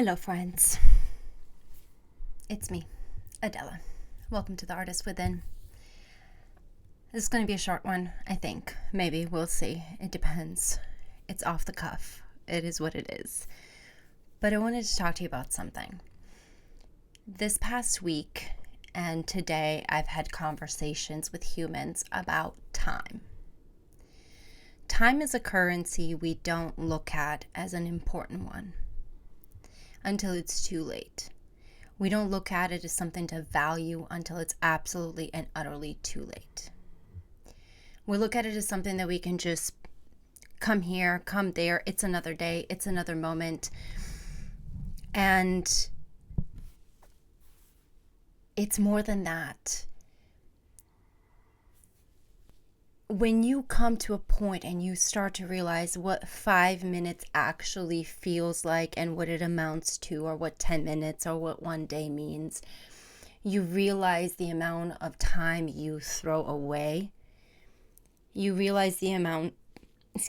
Hello, friends. It's me, Adela. Welcome to The Artist Within. This is going to be a short one, I think. Maybe. We'll see. It depends. It's off the cuff. It is what it is. But I wanted to talk to you about something. This past week and today, I've had conversations with humans about time. Time is a currency we don't look at as an important one until it's too late. We don't look at it as something to value until it's absolutely and utterly too late. We look at it as something that we can just come here, come there. It's another day. It's another moment. And it's more than that. When you come to a point and you start to realize what 5 minutes actually feels like and what it amounts to, or what 10 minutes or what one day means, you realize the amount of time you throw away. You realize the amount of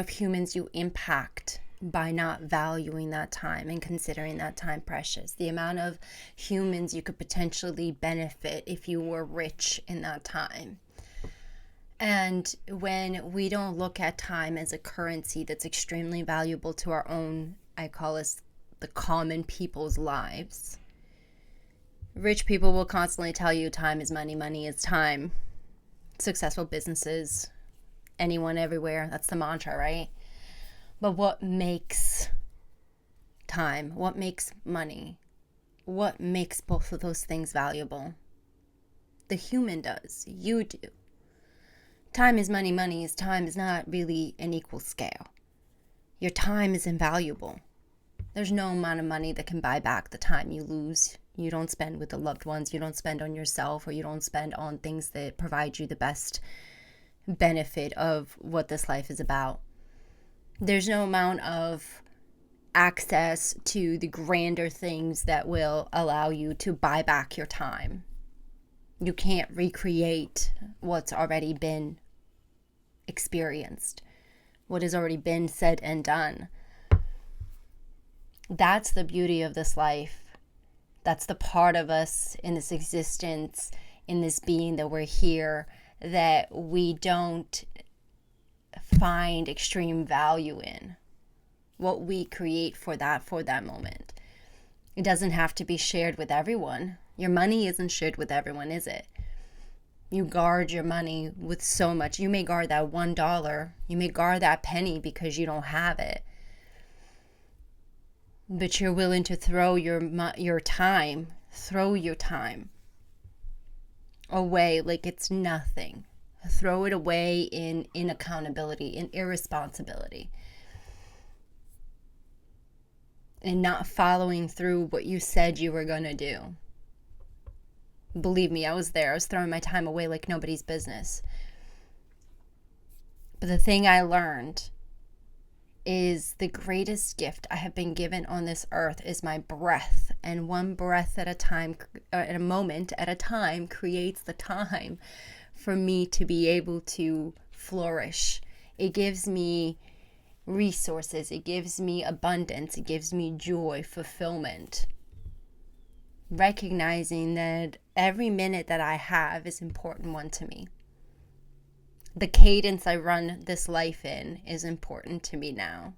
humans you impact by not valuing that time and considering that time precious. The amount of humans you could potentially benefit if you were rich in that time. And when we don't look at time as a currency that's extremely valuable to our own, I call us the common people's lives. Rich people will constantly tell you time is money, money is time. Successful businesses, anyone, everywhere, that's the mantra, right? But what makes time? What makes money? What makes both of those things valuable? The human does. You do. Time is money. Money is time is not really an equal scale. Your time is invaluable. There's no amount of money that can buy back the time you lose. You don't spend with the loved ones. You don't spend on yourself, or you don't spend on things that provide you the best benefit of what this life is about. There's no amount of access to the grander things that will allow you to buy back your time. You can't recreate what's already been experienced, what has already been said and done. That's the beauty of this life. That's the part of us in this existence, in this being that we're here, that we don't find extreme value in. What we create for that moment. It doesn't have to be shared with everyone. Your money isn't shared with everyone, is it? You guard your money with so much. You may guard that $1. You may guard that penny because you don't have it. But you're willing to throw your time away like it's nothing. Throw it away in inaccountability, in irresponsibility. And not following through what you said you were going to do. Believe me, I was there. I was throwing my time away like nobody's business. But the thing I learned is the greatest gift I have been given on this earth is my breath. And one breath at a time, at a moment at a time, creates the time for me to be able to flourish. It gives me resources. It gives me abundance. It gives me joy, fulfillment. Recognizing that every minute that I have is an important one to me. The cadence I run this life in is important to me now.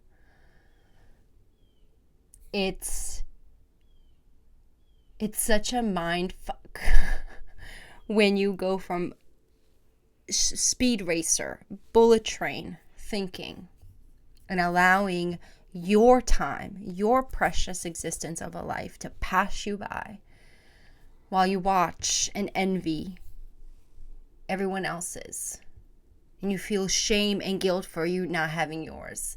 It's such a mind fuck when you go from speed racer, bullet train thinking, and allowing your time, your precious existence of a life to pass you by while you watch and envy everyone else's. And you feel shame and guilt for you not having yours.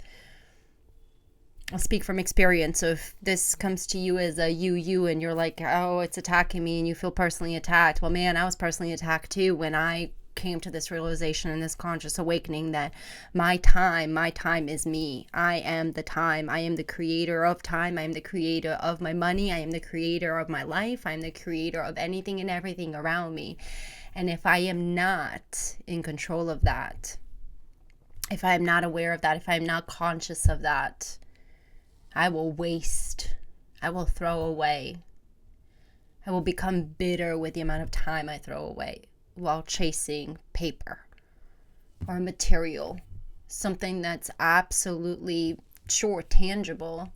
I'll speak from experience. So if this comes to you as a you, and you're like, oh, it's attacking me, and you feel personally attacked. Well, man, I was personally attacked too when I came to this realization and this conscious awakening that my time is me. I am the time. I am the creator of time. I am the creator of my money. I am the creator of my life. I am the creator of anything and everything around me. And if I am not in control of that, if I am not aware of that, if I am not conscious of that, I will waste. I will throw away. I will become bitter with the amount of time I throw away while chasing paper or material, something that's absolutely, sure, tangible,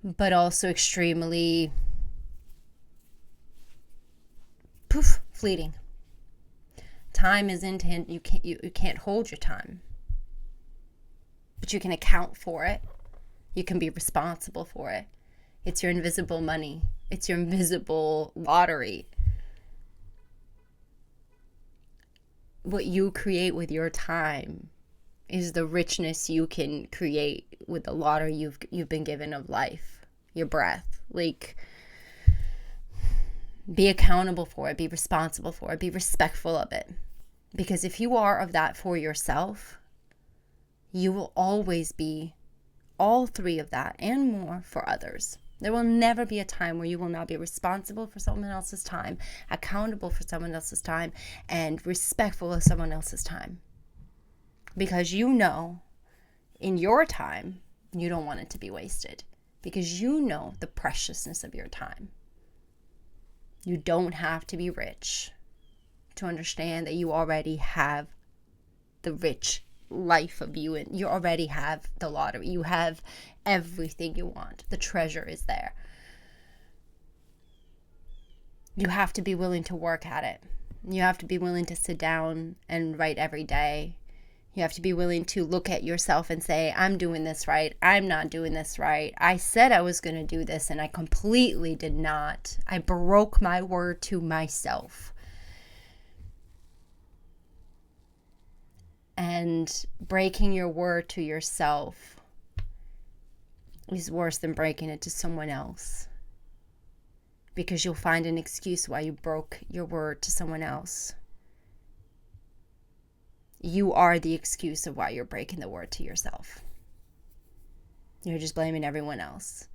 but also extremely fleeting. Time is intangible. You can't hold your time, but you can account for it. You can be responsible for it. It's your invisible money. It's your invisible lottery. What you create with your time is the richness you can create with the lottery you've been given of life, your breath. Like, be accountable for it, be responsible for it, be respectful of it. Because if you are of that for yourself, you will always be all three of that and more for others. There will never be a time where you will not be responsible for someone else's time, accountable for someone else's time, and respectful of someone else's time. Because you know, in your time, you don't want it to be wasted. Because you know the preciousness of your time. You don't have to be rich to understand that you already have the rich life of you, and you already have the lottery. You have everything you want. The treasure is there. You have to be willing to work at it. You have to be willing to sit down and write every day. You have to be willing to look at yourself and say, I'm doing this right. I'm not doing this right. I said I was going to do this and I completely did not. I broke my word to myself. And breaking your word to yourself is worse than breaking it to someone else. Because you'll find an excuse why you broke your word to someone else. You are the excuse of why you're breaking the word to yourself. You're just blaming everyone else.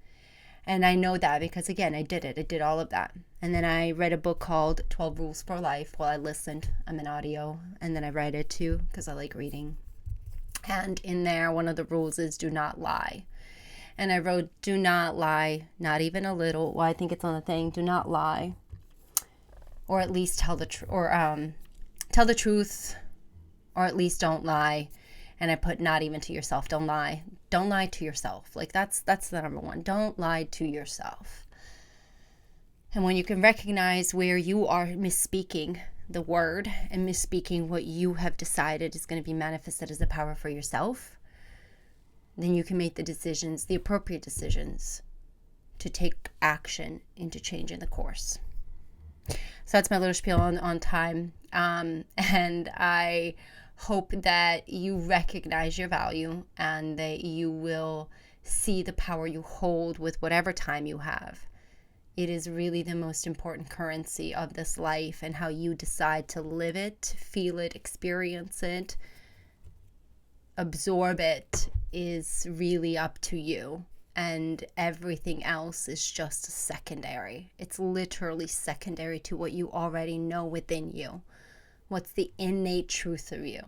And I know that because, again, I did it. I did all of that. And then I read a book called 12 Rules for Life. Well, I listened. I'm an audio. And then I read it too because I like reading. And in there, one of the rules is do not lie. And I wrote, do not lie, not even a little. Well, I think it's on the thing. Do not lie. Or at least tell the truth. Or tell the truth. Or at least don't lie. And I put not even to yourself. Don't lie. Don't lie to yourself. Like that's the number one. Don't lie to yourself. And when you can recognize where you are misspeaking the word and misspeaking what you have decided is going to be manifested as a power for yourself, then you can make the decisions, the appropriate decisions, to take action into changing the course. So that's my little spiel on time. And I hope that you recognize your value and that you will see the power you hold with whatever time you have. It is really the most important currency of this life, and how you decide to live it, feel it, experience it, absorb it is really up to you. And everything else is just secondary. It's literally secondary to what you already know within you. What's the innate truth of you?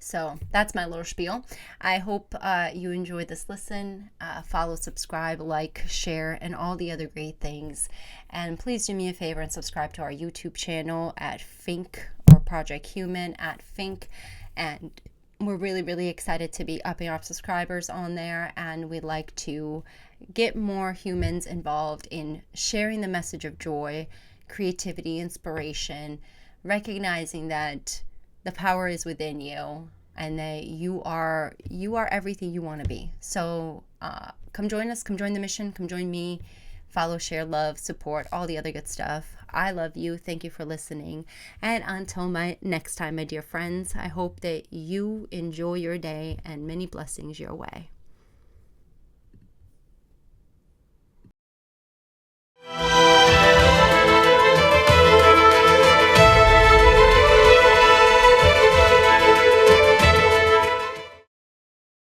So that's my little spiel. I hope you enjoyed this listen. Follow, subscribe, like, share, and all the other great things. And please do me a favor and subscribe to our YouTube channel at Fink, or Project Human at Fink. And we're really, really excited to be upping our subscribers on there. And we'd like to get more humans involved in sharing the message of joy, creativity, inspiration, recognizing that the power is within you and that you are everything you want to be. So come join us, come join the mission, come join me, follow, share, love, support, all the other good stuff. I love you. Thank you for listening. And until my next time, my dear friends, I hope that you enjoy your day and many blessings your way.